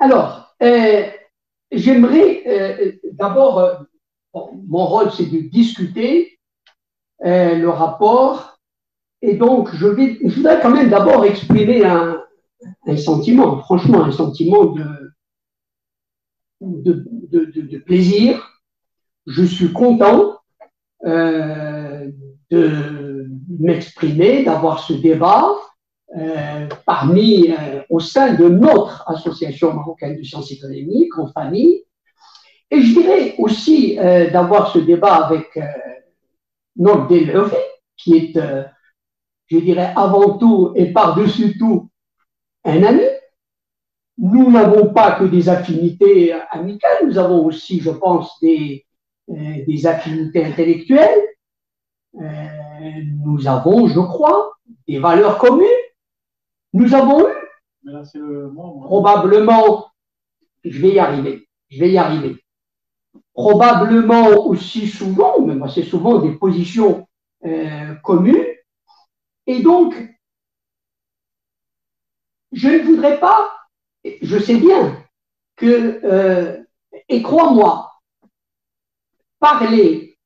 Alors, j'aimerais d'abord, bon, mon rôle c'est de discuter le rapport, et donc je voudrais quand même d'abord exprimer un sentiment, franchement un sentiment de plaisir. Je suis content de m'exprimer, d'avoir ce débat au sein de notre association marocaine de sciences économiques, en famille. Et je dirais aussi d'avoir ce débat avec Norbert Deleuve, qui est, je dirais, avant tout et par-dessus tout, un ami. Nous n'avons pas que des affinités amicales, nous avons aussi, je pense, des affinités intellectuelles. Nous avons, je crois, des valeurs communes. Nous avons eu, probablement, je vais y arriver, probablement aussi souvent, même assez souvent, des positions communes. Et donc, je ne voudrais pas, je sais bien que, et crois-moi, parler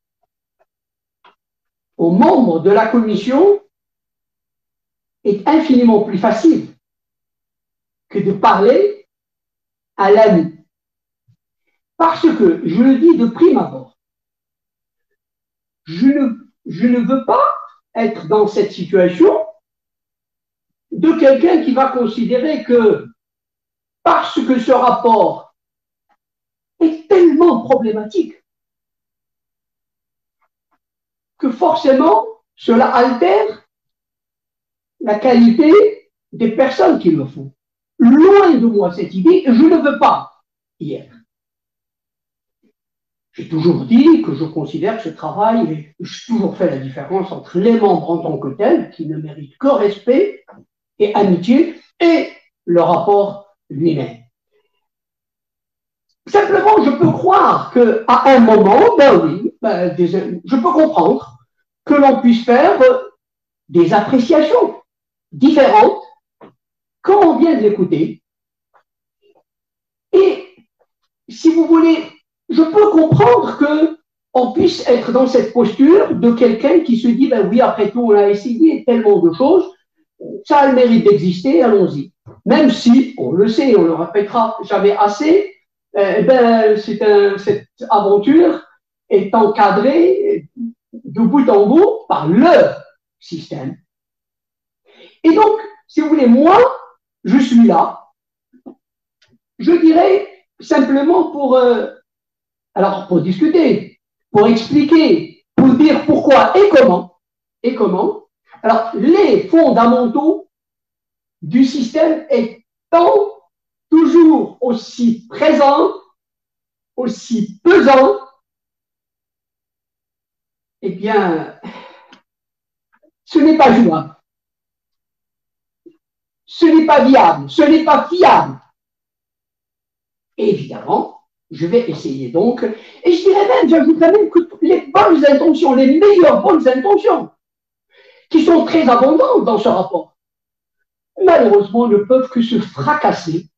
aux membres de la commission est infiniment plus facile que de parler à l'ami. Parce que, je le dis de prime abord, je ne veux pas être dans cette situation de quelqu'un qui va considérer que parce que ce rapport est tellement problématique que forcément cela altère la qualité des personnes qui le font. Loin de moi cette idée, je ne veux pas y être. J'ai toujours dit que je considère que ce travail, et j'ai toujours fait la différence entre les membres en tant que tels, qui ne méritent que respect et amitié, et le rapport lui-même. Simplement, je peux croire qu'à un moment, je peux comprendre que l'on puisse faire des appréciations différentes, comme on vient de l'écouter. Et si vous voulez, je peux comprendre qu'on puisse être dans cette posture de quelqu'un qui se dit, ben oui, après tout, on a essayé tellement de choses, ça a le mérite d'exister, allons-y. Même si, on le sait, on ne le répétera jamais assez, cette aventure est encadrée de bout en bout par le système. Et donc, si vous voulez, moi, je suis là, je dirais simplement pour discuter, pour expliquer, pour dire pourquoi et comment. Alors, les fondamentaux du système étant toujours aussi présents, aussi pesants, eh bien, ce n'est pas jouable. Ce n'est pas viable, ce n'est pas fiable. Et évidemment, je vais essayer donc, et je dirais même, j'ajouterais même que les bonnes intentions, les meilleures bonnes intentions, qui sont très abondantes dans ce rapport, malheureusement ne peuvent que se fracasser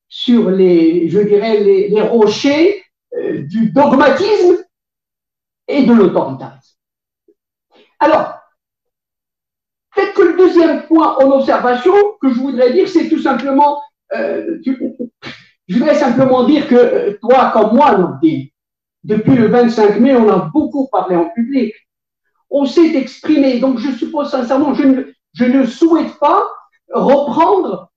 sur les rochers du dogmatisme et de l'autoritarisme. Alors, peut-être que le deuxième point en observation que je voudrais dire, c'est tout simplement, je voudrais simplement dire que toi comme moi, depuis le 25 mai, on a beaucoup parlé en public. On s'est exprimé. Donc, je suppose sincèrement, je ne souhaite pas reprendre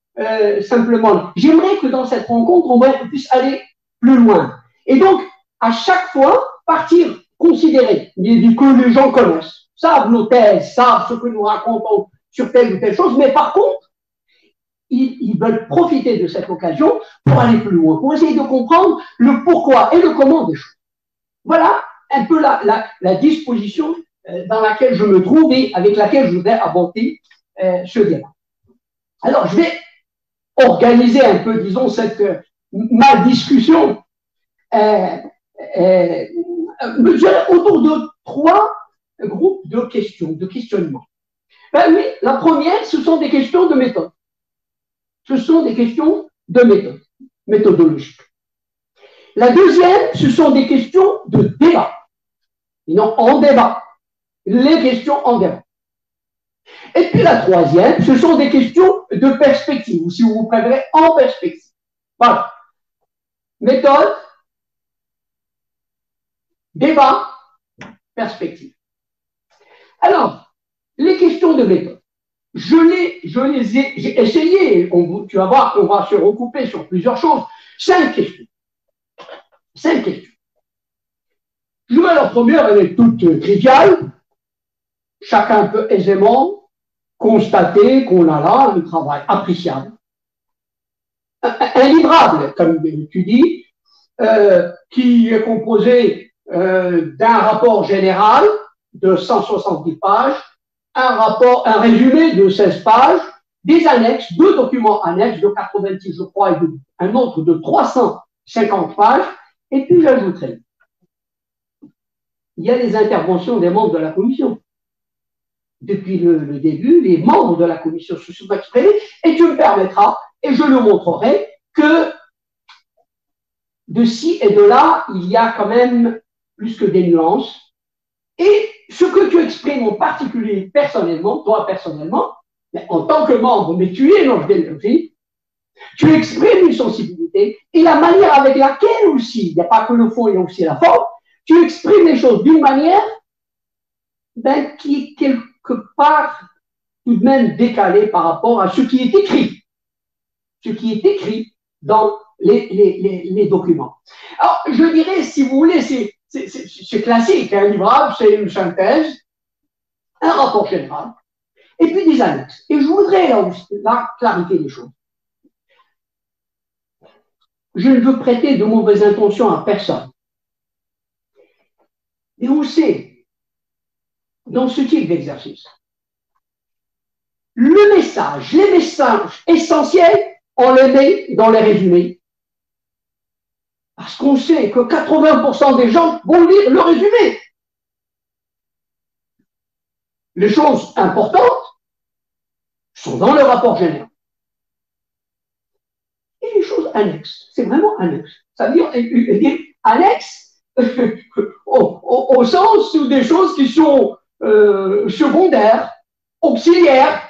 simplement. J'aimerais que dans cette rencontre, on puisse aller plus loin. Et donc, à chaque fois, partir, considérer, que les gens connaissent, savent nos thèses, savent ce que nous racontons sur telle ou telle chose, mais par contre, ils veulent profiter de cette occasion pour aller plus loin, pour essayer de comprendre le pourquoi et le comment des choses. Voilà un peu la disposition dans laquelle je me trouve et avec laquelle je voudrais aborder ce débat. Alors, je vais organiser un peu, disons, ma discussion autour de 3 groupes de questions, de questionnements. Ben oui, la première, ce sont des questions de méthode. Ce sont des questions de méthode. méthodologiques. La deuxième, ce sont des questions de débat. Et non en débat. Les questions en débat. Et puis la troisième, ce sont des questions de perspective, ou si vous préférez, en perspective. Voilà. Méthode, débat, perspective. Alors, les questions de méthode. J'ai essayé, tu vas voir, on va se recouper sur plusieurs choses. 5 questions. 5 questions. La première, elle est toute triviale. Chacun peut aisément constater qu'on a là un travail appréciable. Un livrable, comme tu dis, qui est composé d'un rapport général de 170 pages, un résumé de 16 pages, des annexes, 2 documents annexes de 90, je crois, et un autre de 350 pages, et puis j'ajouterai, il y a les interventions des membres de la commission. Depuis le début, les membres de la commission se sont exprimés, et tu me permettras, et je le montrerai, que de ci et de là, il y a quand même plus que des nuances. Et ce que tu exprimes en particulier personnellement, toi personnellement, en tant que membre, mais tu es l'ange d'énergie, tu exprimes une sensibilité et la manière avec laquelle aussi, il n'y a pas que le fond, il y a aussi la forme, tu exprimes les choses d'une manière qui est quelque part tout de même décalée par rapport à ce qui est écrit. Ce qui est écrit dans les documents. Alors, je dirais, si vous voulez, c'est classique, un livrable, c'est une synthèse, un rapport général, et puis des annexes. Et je voudrais là clarifier les choses. Je ne veux prêter de mauvaises intentions à personne. Et on sait, dans ce type d'exercice, les messages essentiels, on les met dans les résumés. Parce qu'on sait que 80% des gens vont lire le résumé. Les choses importantes sont dans le rapport général. Et les choses annexes, c'est vraiment annexe. Ça veut dire annexe au sens où des choses qui sont secondaires, auxiliaires,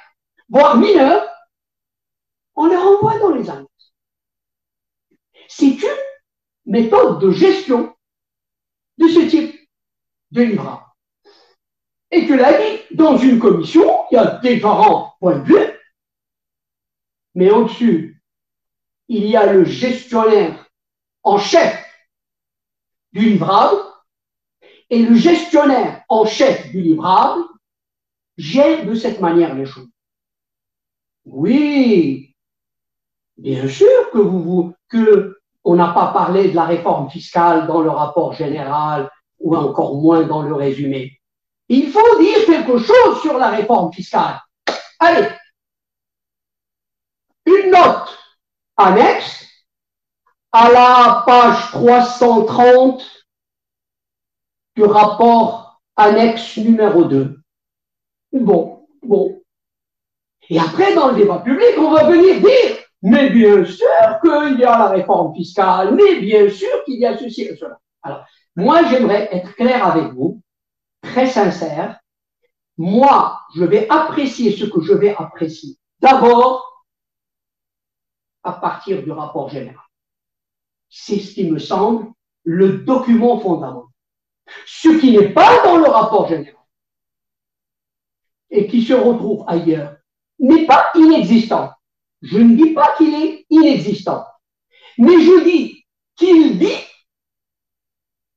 voire mineures, on les renvoie dans les annexes. C'est une méthode de gestion de ce type de livrable. Et tu l'as dit, dans une commission, il y a différents points de vue, mais au-dessus, il y a le gestionnaire en chef du livrable, et le gestionnaire en chef du livrable gère de cette manière les choses. Oui, bien sûr que on n'a pas parlé de la réforme fiscale dans le rapport général ou encore moins dans le résumé. Il faut dire quelque chose sur la réforme fiscale. Allez, une note annexe à la page 330 du rapport annexe numéro 2. Bon. Et après, dans le débat public, on va venir dire, mais bien sûr qu'il y a la réforme fiscale, mais bien sûr qu'il y a ceci et cela. Alors, moi, j'aimerais être clair avec vous, très sincère. Moi, je vais apprécier ce que je vais apprécier. D'abord, à partir du rapport général. C'est ce qui me semble le document fondamental. Ce qui n'est pas dans le rapport général et qui se retrouve ailleurs n'est pas inexistant. Je ne dis pas qu'il est inexistant, mais je dis qu'il dit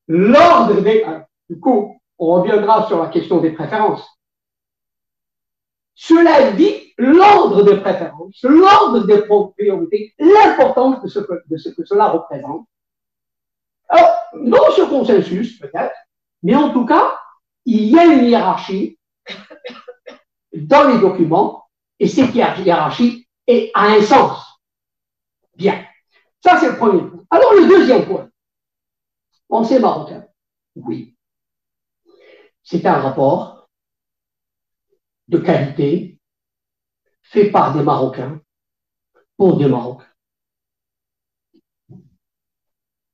l'ordre des... Du coup, on reviendra sur la question des préférences. Cela dit l'ordre des préférences, l'ordre des priorités, l'importance de ce que cela représente. Alors, dans ce consensus, peut-être, mais en tout cas, il y a une hiérarchie dans les documents, et cette hiérarchie a un sens. Bien. Ça, c'est le premier point. Alors, le deuxième point. Pensée marocaine. Oui. C'est un rapport de qualité fait par des Marocains pour des Marocains.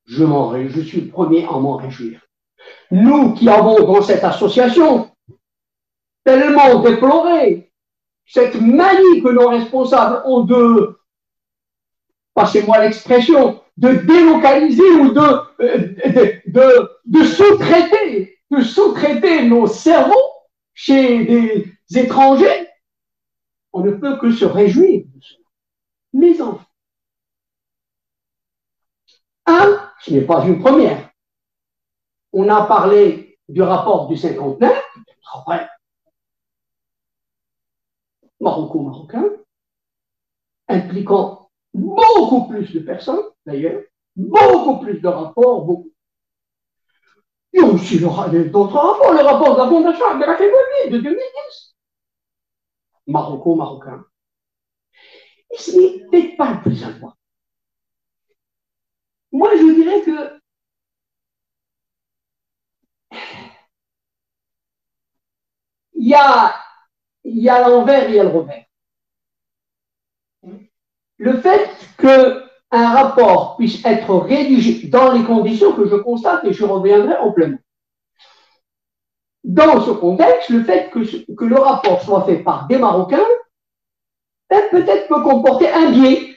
je suis le premier à m'en réjouir. Nous qui avons dans cette association tellement déploré cette manie que nos responsables ont de, passez-moi l'expression, de délocaliser ou de sous-traiter nos cerveaux chez des étrangers, on ne peut que se réjouir de cela. Mes enfants. Ce n'est pas une première. On a parlé du rapport du 59, vrai, marocain, impliquant beaucoup plus de personnes, d'ailleurs, beaucoup plus de rapports, beaucoup. Il y a aussi d'autres rapports, le rapport de la Fondation de la République de 2010. Marocain. Et ce n'est peut-être pas le plus important. Moi, je dirais que il y a l'envers et il y a le revers. Le fait qu'un rapport puisse être rédigé dans les conditions que je constate, et je reviendrai en plein. Dans ce contexte, le fait que le rapport soit fait par des Marocains, peut-être peut comporter un biais.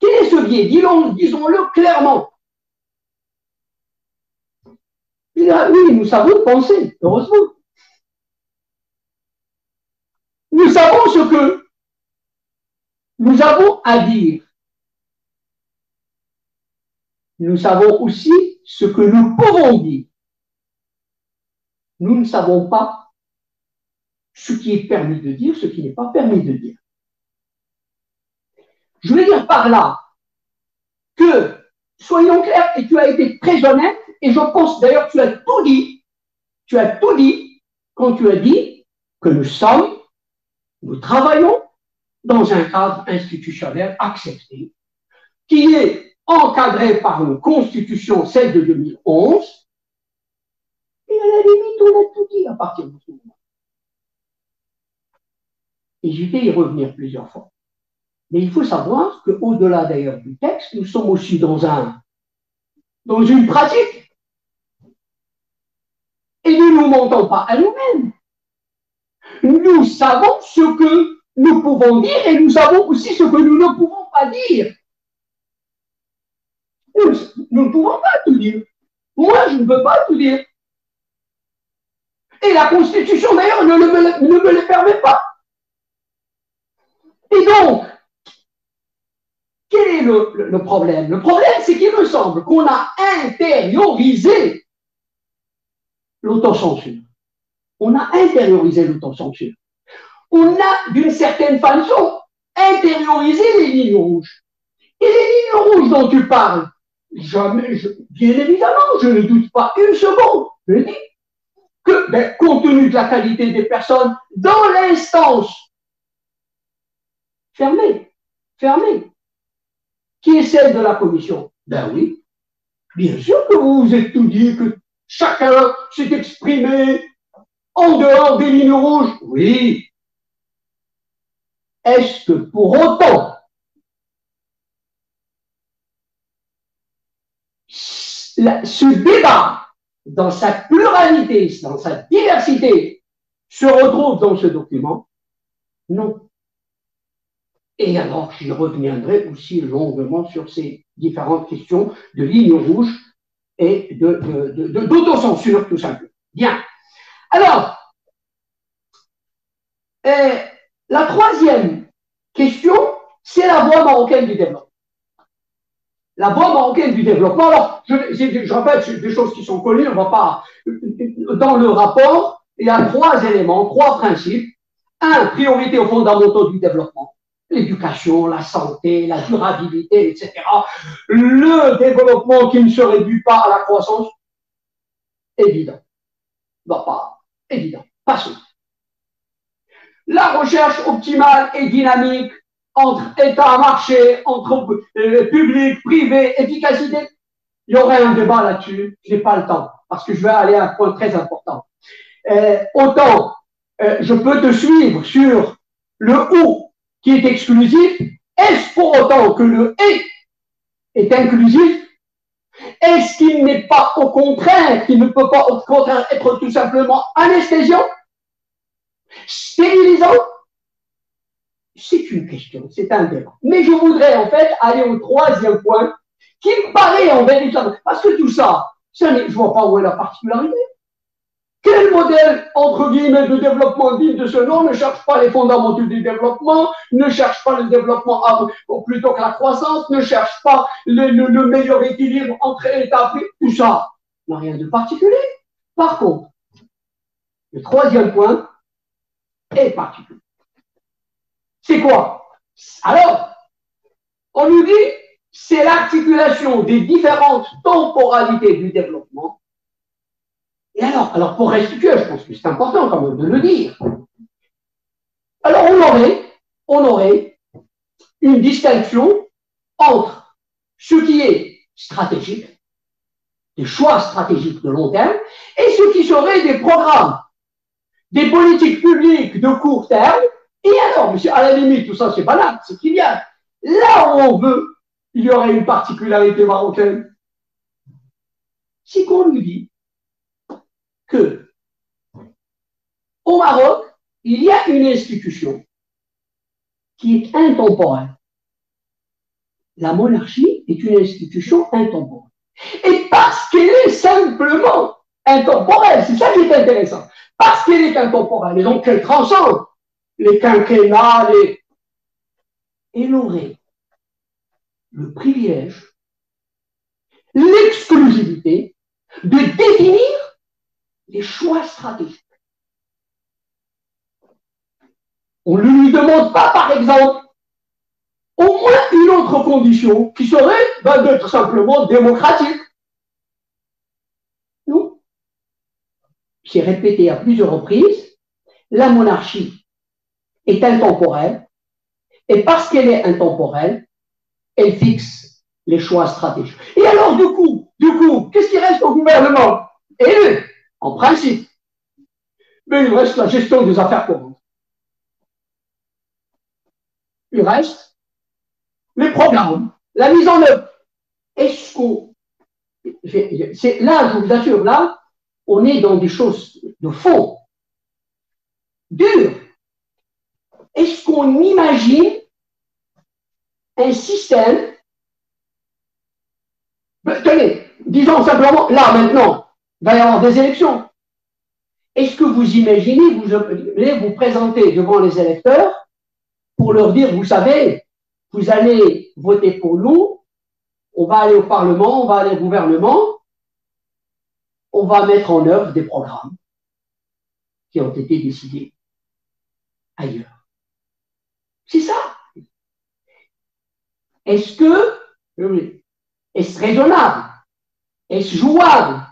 Quel est ce biais? Disons-le clairement. Oui, nous savons penser, heureusement. Nous savons ce que nous avons à dire. Nous savons aussi ce que nous pouvons dire. Nous ne savons pas ce qui est permis de dire, ce qui n'est pas permis de dire. Je veux dire par là que, soyons clairs, et tu as été très honnête, et je pense d'ailleurs que tu as tout dit quand tu as dit que nous travaillons dans un cadre institutionnel accepté, qui est encadré par une constitution, celle de 2011, et à la limite, on a tout dit à partir de ce moment. Et je vais y revenir plusieurs fois. Mais il faut savoir qu'au-delà d'ailleurs du texte, nous sommes aussi dans une pratique. Et nous ne nous mentons pas à nous-mêmes. Nous savons ce que nous pouvons dire et nous savons aussi ce que nous ne pouvons pas dire. Nous ne pouvons pas tout dire. Moi, je ne peux pas tout dire. Et la Constitution, d'ailleurs, ne me le permet pas. Et donc, quel est le problème? Le problème, c'est qu'il me semble qu'on a intériorisé l'autocensure. On a intériorisé l'autocensure. On a, d'une certaine façon, intériorisé les lignes rouges. Et les lignes rouges dont tu parles, bien évidemment, je ne doute pas une seconde, je dis, que, compte tenu de la qualité des personnes dans l'instance fermée, qui est celle de la commission, ben oui, bien sûr que vous vous êtes tout dit, que chacun s'est exprimé en dehors des lignes rouges, oui. Est-ce que pour autant, ce débat, dans sa pluralité, dans sa diversité, se retrouve dans ce document? Non. Et alors, j'y reviendrai aussi longuement sur ces différentes questions de lignes rouges et d'autocensure, tout simplement. Bien. Alors, la troisième question, c'est la voie marocaine du développement. La voie marocaine du développement, alors, je rappelle des choses qui sont connues, on ne va pas. Dans le rapport, il y a 3 éléments, 3 principes. 1, priorité aux fondamentaux du développement. L'éducation, la santé, la durabilité, etc. Le développement qui ne se réduit pas à la croissance, évident. Pas évident, pas sûr. La recherche optimale et dynamique entre État, marché, entre public, privé, efficacité. Il y aurait un débat là-dessus, je n'ai pas le temps, parce que je vais aller à un point très important. Autant je peux te suivre sur le ou qui est exclusif, est-ce pour autant que le et est inclusif? Est-ce qu'il n'est pas au contraire, qu'il ne peut pas au contraire être tout simplement anesthésiant, stérilisant? C'est une question, c'est un débat. Mais je voudrais en fait aller au troisième point qui me paraît en véritable. Parce que tout ça, je ne vois pas où est la particularité. Quel modèle, entre guillemets, de développement digne de ce nom ne cherche pas les fondamentaux du développement, ne cherche pas le développement plutôt que la croissance, ne cherche pas le meilleur équilibre entre États, tout ça n'a rien de particulier. Par contre, le troisième point est particulier. C'est quoi? Alors, on nous dit, c'est l'articulation des différentes temporalités du développement. Et alors pour restituer, je pense que c'est important quand même de le dire. Alors on aurait une distinction entre ce qui est stratégique, des choix stratégiques de long terme, et ce qui serait des programmes, des politiques publiques de court terme. Et alors, à la limite, tout ça c'est banal, c'est trivial. Là où on veut, il y aurait une particularité marocaine. C'est qu'on lui dit que au Maroc, il y a une institution qui est intemporelle. La monarchie est une institution intemporelle. Et parce qu'elle est simplement intemporelle, c'est ça qui est intéressant, parce qu'elle est intemporelle, et donc qu'elle transcende les quinquennats, elle aurait le privilège, l'exclusivité de définir les choix stratégiques. On ne lui demande pas, par exemple, au moins une autre condition qui serait d'être simplement démocratique. Non. C'est répété à plusieurs reprises, la monarchie est intemporelle, et parce qu'elle est intemporelle, elle fixe les choix stratégiques. Et alors, du coup, qu'est-ce qui reste au gouvernement élu, en principe? Mais il reste la gestion des affaires courantes. Il reste les programmes, la mise en œuvre. Est-ce qu'on... Là, je vous assure, là, on est dans des choses de fond, dures. Est-ce qu'on imagine un système... Tenez, disons simplement, là, maintenant, il va y avoir des élections. Est-ce que vous imaginez, vous allez vous présenter devant les électeurs pour leur dire, vous savez, vous allez voter pour nous, on va aller au Parlement, on va aller au gouvernement, on va mettre en œuvre des programmes qui ont été décidés ailleurs. C'est ça. Est-ce raisonnable? Est-ce jouable?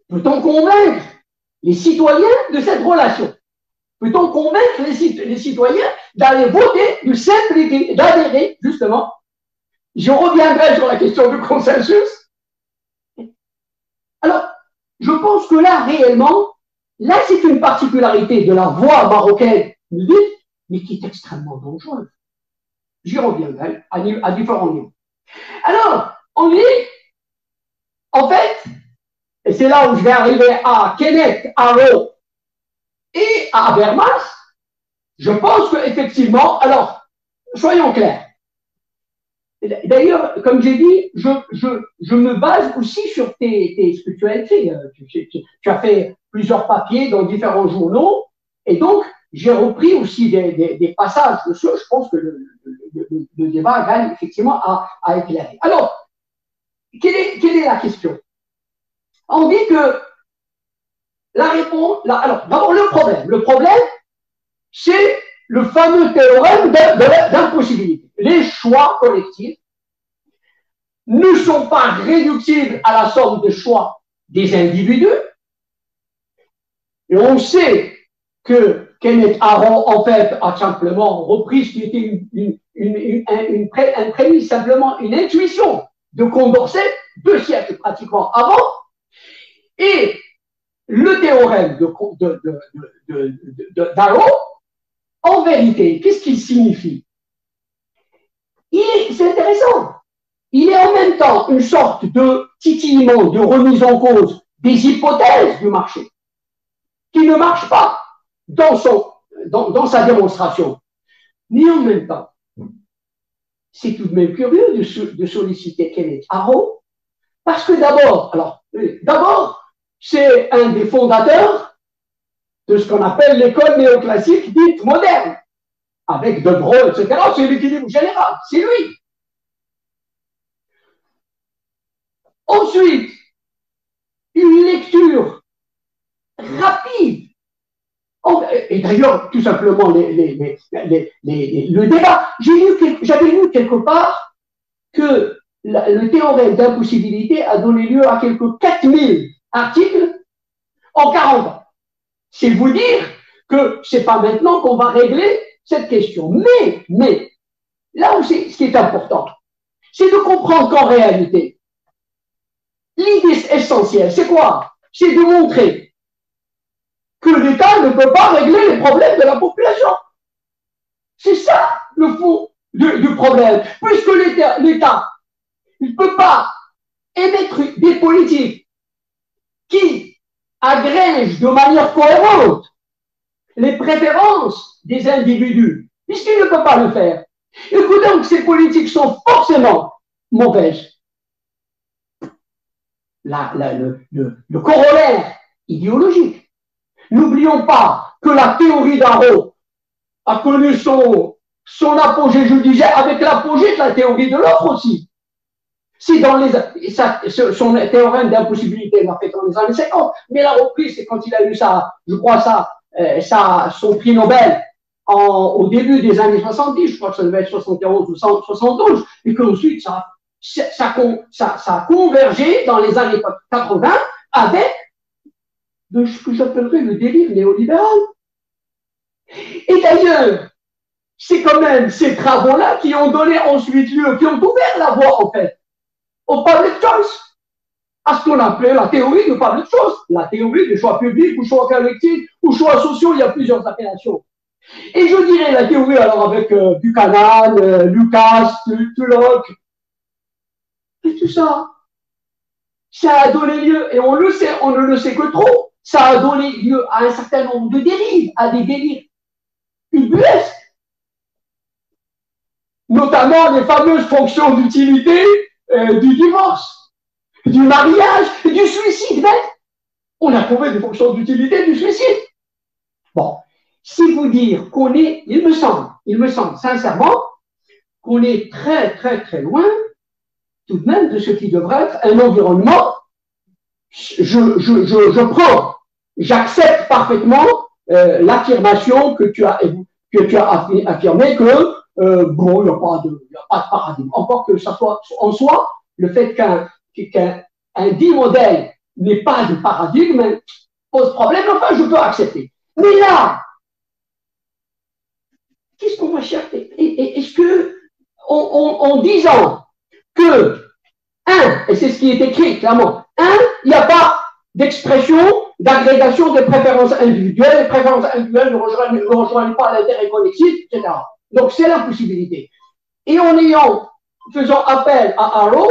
Peut-on convaincre les citoyens de cette relation? Peut-on convaincre les citoyens d'aller voter, de s'impliquer, d'adhérer, justement? Je reviendrai sur la question du consensus. Alors, je pense que là, réellement, là, c'est une particularité de la voie marocaine, mais qui est extrêmement dangereuse. J'y reviendrai à différents niveaux. Alors, on dit, en fait, et c'est là où je vais arriver à Kenneth Arrow et à Habermas, je pense qu'effectivement, alors, soyons clairs. D'ailleurs, comme j'ai dit, je me base aussi sur ce que tu as écrit. Tu as fait plusieurs papiers dans différents journaux, et donc j'ai repris aussi des passages de ceux. Je pense que le débat gagne effectivement à éclairer. Alors, quelle est la question? On dit que la réponse. Alors, d'abord, le problème, c'est le fameux théorème d'impossibilité. Les choix collectifs ne sont pas réductibles à la somme de choix des individus. Et on sait que Kenneth Arrow, en fait, a simplement repris ce qui était une prémisse, simplement une intuition de Condorcet, 2 siècles pratiquement avant. Et le théorème d'Arrow, en vérité, qu'est-ce qu'il signifie? C'est intéressant. il est en même temps une sorte de titillement, de remise en cause des hypothèses du marché qui ne marchent pas dans sa démonstration. Mais en même temps, c'est tout de même curieux de solliciter Kenneth Arrow, parce que d'abord, c'est un des fondateurs de ce qu'on appelle l'école néoclassique dite moderne, avec De Broglie, etc. C'est l'équilibre général, c'est lui. Ensuite, une lecture rapide. Et d'ailleurs, tout simplement, le débat. J'avais lu quelque part que le théorème d'impossibilité a donné lieu à quelques 4000 articles en 40 ans. C'est vous dire que ce n'est pas maintenant qu'on va régler cette question. Mais là où ce qui est important, c'est de comprendre qu'en réalité, l'idée essentielle, c'est quoi? C'est de montrer que l'État ne peut pas régler les problèmes de la population. C'est ça le fond du problème. Puisque l'État ne peut pas émettre des politiques qui agrègent de manière cohérente les préférences des individus, puisqu'il ne peut pas le faire. Et que donc ces politiques sont forcément mauvaises. Le corollaire idéologique. N'oublions pas que la théorie d'Arrow a connu son apogée, je disais, avec l'apogée de la théorie de l'offre aussi. Si dans son théorème d'impossibilité, il l'a fait dans les années 50, mais la reprise, c'est quand il a eu son prix Nobel au début des années 70, je crois que ça devait être 71 ou 72, et qu'ensuite ça a convergé dans les années 80 avec de ce que j'appellerais le délire néolibéral. Et d'ailleurs, c'est quand même ces travaux-là qui ont donné ensuite lieu, qui ont ouvert la voie, en fait, au public choice, à ce qu'on appelait la théorie du public choice, la théorie des choix publics ou choix collectifs ou choix sociaux, il y a plusieurs appellations. Et je dirais la théorie, alors avec Buchanan, Lucas, Tulloch, et tout ça, ça a donné lieu, et on le sait, on ne le sait que trop, ça a donné lieu à un certain nombre de dérives, à des délires ubuesques, notamment les fameuses fonctions d'utilité du divorce, du mariage, du suicide même. On a trouvé des fonctions d'utilité du suicide. Bon, si vous dire qu'on est, il me semble sincèrement qu'on est très, très, très loin tout de même de ce qui devrait être un environnement. J'accepte parfaitement l'affirmation que tu as affirmée que bon, il n'y a pas de paradigme. Encore que ça soit en soi, le fait qu'un dit modèle n'ait pas de paradigme pose problème, enfin, je peux accepter. Mais là, qu'est-ce qu'on va chercher? Est-ce que, en disant que, et c'est ce qui est écrit clairement, il n'y a pas d'expression d'agrégation des préférences individuelles, les préférences individuelles ne rejoignent pas l'intérêt collectif, etc. Donc, c'est l'impossibilité. Et faisant appel à Arrow,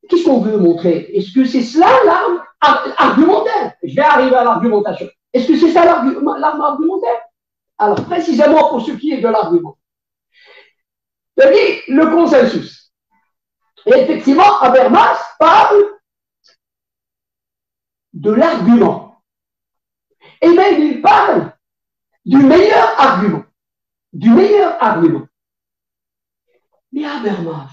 qu'est-ce qu'on veut montrer? Est-ce que c'est cela l'arme argumentaire? Je vais arriver à l'argumentation. Est-ce que c'est ça l'arme argumentaire? Alors, précisément pour ce qui est de l'argument. C'est-à-dire le consensus. Et effectivement, Habermas parle de l'argument. Et même il parle du meilleur argument. Du meilleur argument. Mais Habermas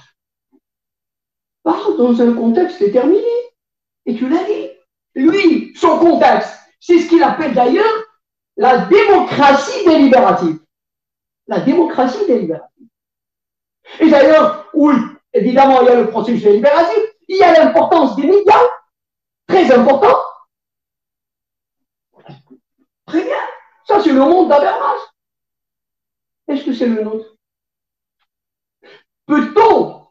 parle dans un contexte déterminé. Et tu l'as dit. Lui, son contexte, c'est ce qu'il appelle d'ailleurs la démocratie délibérative. La démocratie délibérative. Et d'ailleurs, oui, évidemment, il y a le processus délibératif, il y a l'importance des médias, très important. Très bien. Ça, c'est le monde d'Habermas. Est-ce que c'est le nôtre? Peut-on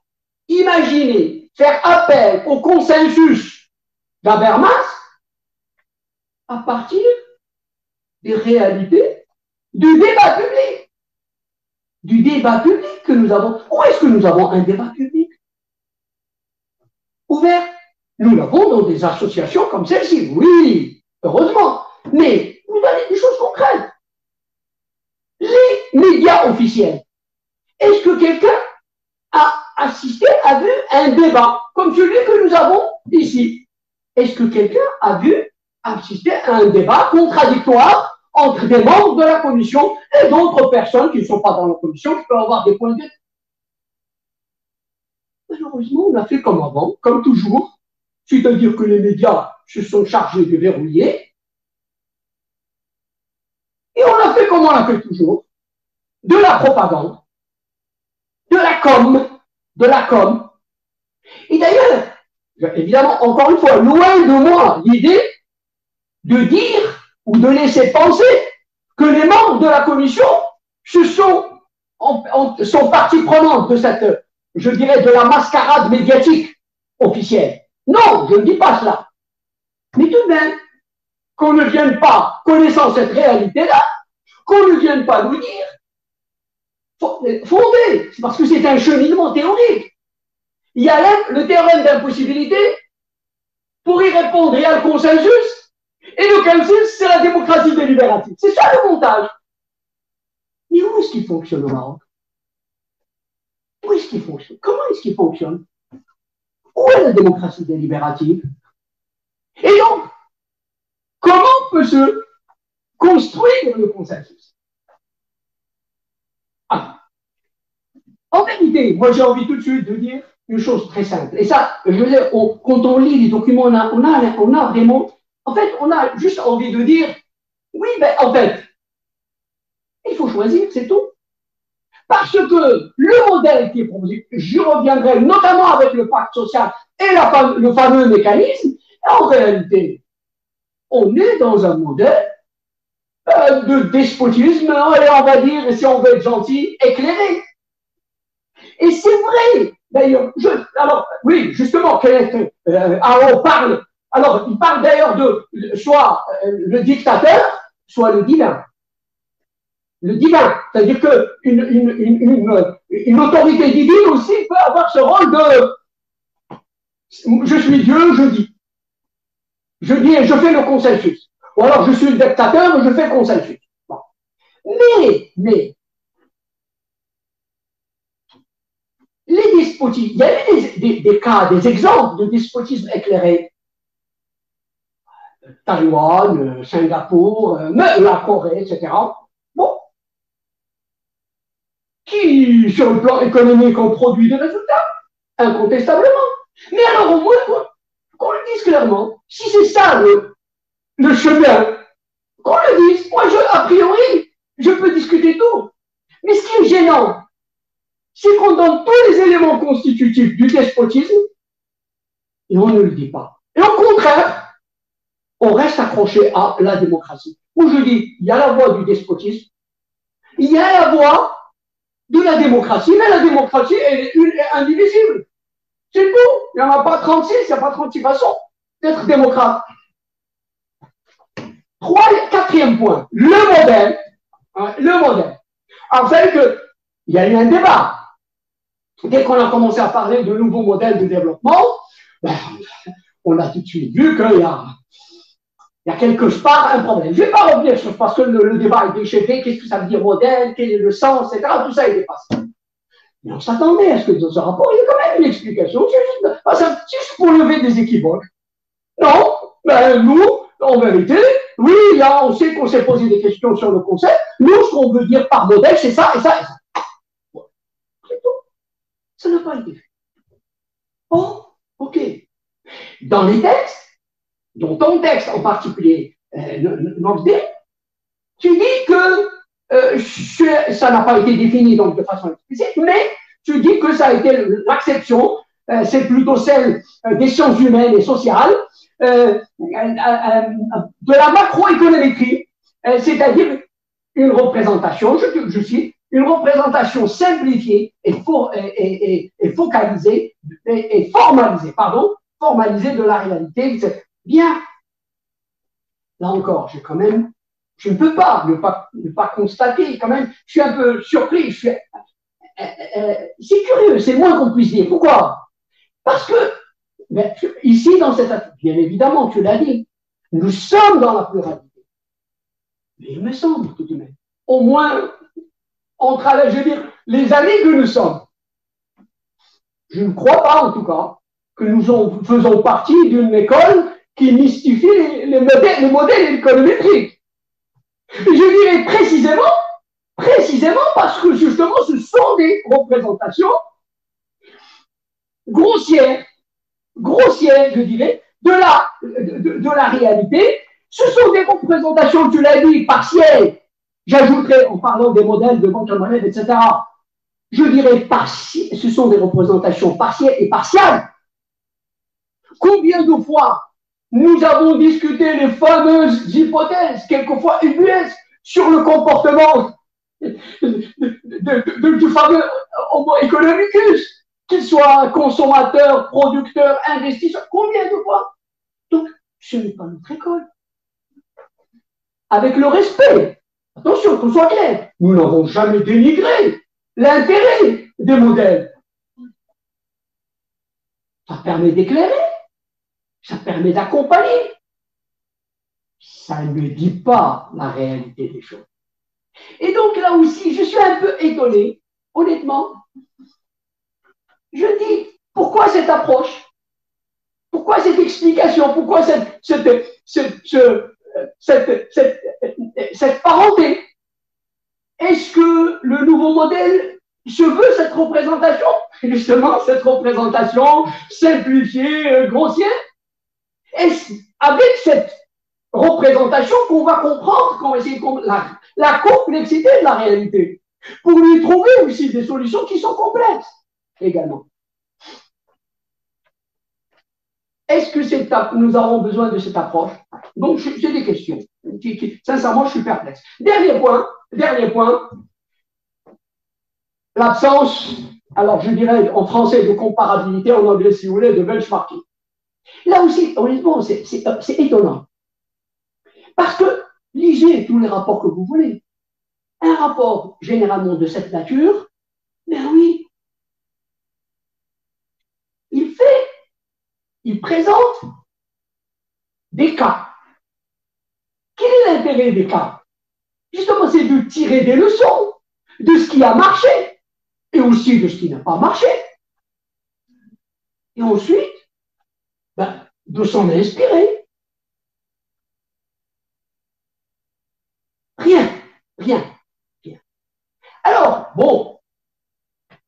imaginer faire appel au consensus d'Habermas à partir des réalités du débat public? Du débat public que nous avons. Où est-ce que nous avons un débat public? ouvert. Nous l'avons dans des associations comme celle-ci. Oui, heureusement. Mais vous donnez des choses concrètes. Les médias officiels. Est-ce que quelqu'un a assisté, a vu un débat comme celui que nous avons ici? Est-ce que quelqu'un a assisté à un débat contradictoire entre des membres de la commission et d'autres personnes qui ne sont pas dans la commission, qui peuvent avoir des points de vue? Malheureusement, on a fait comme avant, comme toujours, c'est-à-dire que les médias se sont chargés de verrouiller, et on a fait comme on a fait toujours, de la propagande, de la com. Et d'ailleurs, évidemment, encore une fois, loin de moi l'idée de dire ou de laisser penser que les membres de la commission sont partie prenante de cette, je dirais, de la mascarade médiatique officielle. Non, je ne dis pas cela. Mais tout de même, qu'on ne vienne pas, connaissant cette réalité-là, qu'on ne vienne pas nous dire fondé, c'est parce que c'est un cheminement théorique. Il y a le théorème d'impossibilité, pour y répondre, il y a le consensus, et le consensus, c'est la démocratie délibérative. C'est ça le montage. Mais où est-ce qu'il fonctionne au Maroc? Où est-ce qu'il fonctionne? Comment est-ce qu'il fonctionne? Où est la démocratie délibérative? Et donc, comment peut se construire le consensus? Ah. En vérité, moi j'ai envie tout de suite de dire une chose très simple. Et ça, je veux dire, quand on lit les documents, on a vraiment, en fait, on a juste envie de dire, oui, ben en fait, il faut choisir, c'est tout. Parce que le modèle qui est proposé, j'y reviendrai notamment avec le pacte social et le fameux mécanisme, en réalité, on est dans un modèle de despotisme, et on va dire, si on veut être gentil, éclairé. Et c'est vrai, d'ailleurs, alors, oui, justement, on parle, alors, il parle d'ailleurs de soit le dictateur, soit le divin. Le divin, c'est-à-dire qu'une autorité divine aussi peut avoir ce rôle de je suis Dieu, je dis. Je dis et je fais le consensus. Ou alors je suis le dictateur et je fais le consensus. Bon. Mais, les despotismes, il y a eu des cas, des exemples de despotisme éclairé. Taïwan, Singapour, la Corée, etc. Bon. Qui, sur le plan économique, ont produit des résultats, incontestablement. Mais alors, au moins, qu'on le dise clairement, si c'est ça le chemin, qu'on le dise. Moi, a priori, je peux discuter tout. Mais ce qui est gênant, c'est qu'on donne tous les éléments constitutifs du despotisme et on ne le dit pas. Et au contraire, on reste accroché à la démocratie. Où je dis, il y a la voie du despotisme, il y a la voie de la démocratie, mais la démocratie, elle est une et indivisible. C'est tout. Il n'y en a pas 36, il n'y a pas 36 façons d'être démocrate. Quatrième point, le modèle. Le modèle. En fait, il y a eu un débat. Dès qu'on a commencé à parler de nouveaux modèles de développement, ben, on a tout de suite vu qu'il y a quelque part un problème. Je ne vais pas revenir sur parce que le débat est déchiré, qu'est-ce que ça veut dire modèle, quel est le sens, etc. Tout ça est dépassé. Mais on s'attendait à ce que dans ce rapport, il y ait quand même une explication. C'est juste pour lever des équivoques. Non, ben, nous, en vérité, oui, là, on sait qu'on s'est posé des questions sur le concept. Nous, ce qu'on veut dire par modèle, c'est ça et ça et ça. C'est tout. Ça n'a pas été fait. Oh, ok. Dans les textes, dont ton texte en particulier, tu dis que ça n'a pas été défini donc de façon explicite, mais tu dis que ça a été l'acception, c'est plutôt celle des sciences humaines et sociales, de la macroéconométrie, c'est-à-dire une représentation, je cite, une représentation simplifiée et focalisée et formalisée de la réalité. Bien, là encore, je ne peux pas ne pas constater quand même, je suis un peu surpris, c'est curieux, c'est moins qu'on puisse dire. Pourquoi? Parce que Mais ici, dans cette affaire, bien évidemment, tu l'as dit, nous sommes dans la pluralité. Mais il me semble tout de même, au moins, je veux dire, les années que nous sommes, je ne crois pas en tout cas que nous faisons partie d'une école qui mystifie le modèle économétrique. Je dirais précisément parce que justement ce sont des représentations grossières, je dirais, de la réalité. Ce sont des représentations, tu l'as dit, partielles. J'ajouterais, en parlant des modèles de banque à monnaie, etc., je dirais ce sont des représentations partielles et partiales. Combien de fois nous avons discuté les fameuses hypothèses, quelquefois ubuesques, sur le comportement du fameux Homo economicus, qu'il soit consommateur, producteur, investisseur, combien de fois? Donc, ce n'est pas notre école. Avec le respect, attention, qu'on soit clair, nous n'avons jamais dénigré l'intérêt des modèles. Ça permet d'éclairer, ça permet d'accompagner. Ça ne dit pas la réalité des choses. Et donc là aussi, je suis un peu étonné, honnêtement. Je dis, pourquoi cette approche? Pourquoi cette explication? Pourquoi cette parenté? Est-ce que le nouveau modèle se veut cette représentation? Justement, cette représentation simplifiée, grossière? Est-ce avec cette représentation qu'on va comprendre, qu'on va essayer de comprendre la complexité de la réalité, pour lui trouver aussi des solutions qui sont complexes également. Est-ce que nous avons besoin de cette approche? Donc, c'est des questions. Sincèrement, je suis perplexe. Dernier point, l'absence, alors je dirais en français de comparabilité, en anglais si vous voulez, de benchmarking. Là aussi, honnêtement, c'est étonnant. Parce que lisez tous les rapports que vous voulez. Un rapport généralement de cette nature, ben oui, il présente des cas. Quel est l'intérêt des cas? Justement, c'est de tirer des leçons de ce qui a marché et aussi de ce qui n'a pas marché. Et ensuite, de s'en inspirer. Rien. Alors, bon,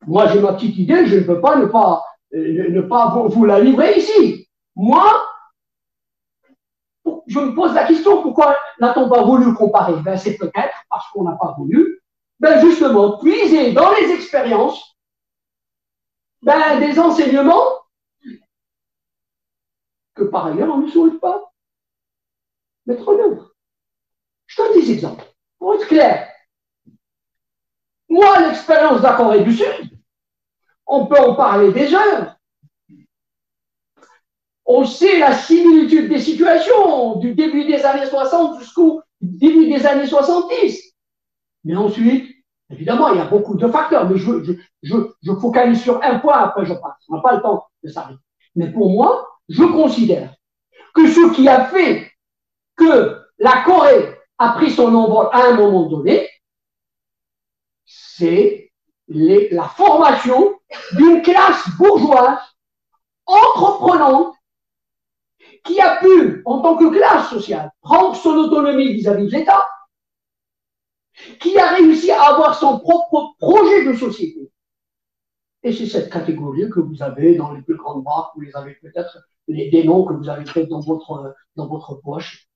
moi j'ai ma petite idée, je ne peux pas ne pas vous la livrer ici. Moi, je me pose la question, pourquoi n'a-t-on pas voulu comparer? C'est peut-être parce qu'on n'a pas voulu, justement, puiser dans les expériences des enseignements que par ailleurs on ne souhaite pas mettre en œuvre. Je donne des exemples, pour être clair. Moi, l'expérience de la Corée du Sud, on peut en parler des heures. On sait la similitude des situations du début des années 60 jusqu'au début des années 70. Mais ensuite, évidemment, il y a beaucoup de facteurs, mais je focalise sur un point, après je passe. On n'a pas le temps de s'arrêter. Mais pour moi, je considère que ce qui a fait que la Corée a pris son envol à un moment donné, c'est la formation d'une classe bourgeoise entreprenante qui a pu, en tant que classe sociale, prendre son autonomie vis-à-vis de l'État, qui a réussi à avoir son propre projet de société. Et c'est cette catégorie que vous avez dans les plus grandes marques, vous les avez peut-être, des noms que vous avez fait dans votre poche.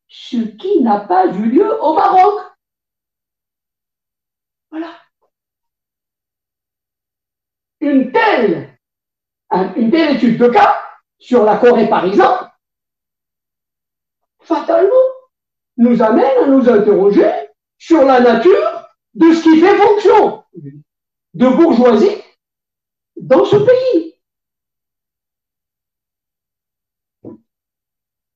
Ce qui n'a pas eu lieu au Maroc. Voilà. Une telle étude de cas sur la Corée, par exemple, fatalement, nous amène à nous interroger sur la nature de ce qui fait fonction de bourgeoisie dans ce pays.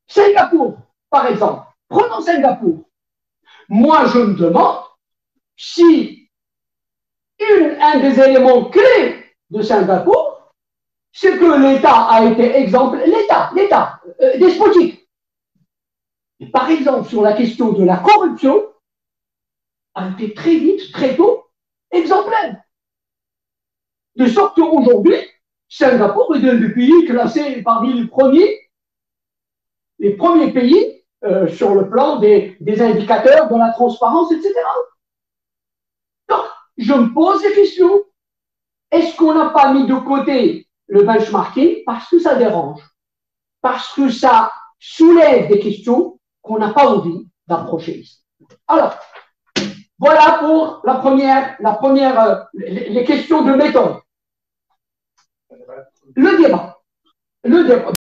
Singapour, par exemple. Prenons Singapour. Moi, je me demande si un des éléments clés de Singapour, c'est que l'État a été exemple, l'État despotique. Et par exemple, sur la question de la corruption, a été très vite, très tôt, exemplaire. De sorte qu'aujourd'hui, Singapour est l'un des pays classés parmi les premiers pays sur le plan des indicateurs, de la transparence, etc. Donc, je me pose des questions. Est-ce qu'on n'a pas mis de côté le benchmarking parce que ça dérange, parce que ça soulève des questions qu'on n'a pas envie d'approcher ici. Alors, voilà pour les questions de méthode. Le débat.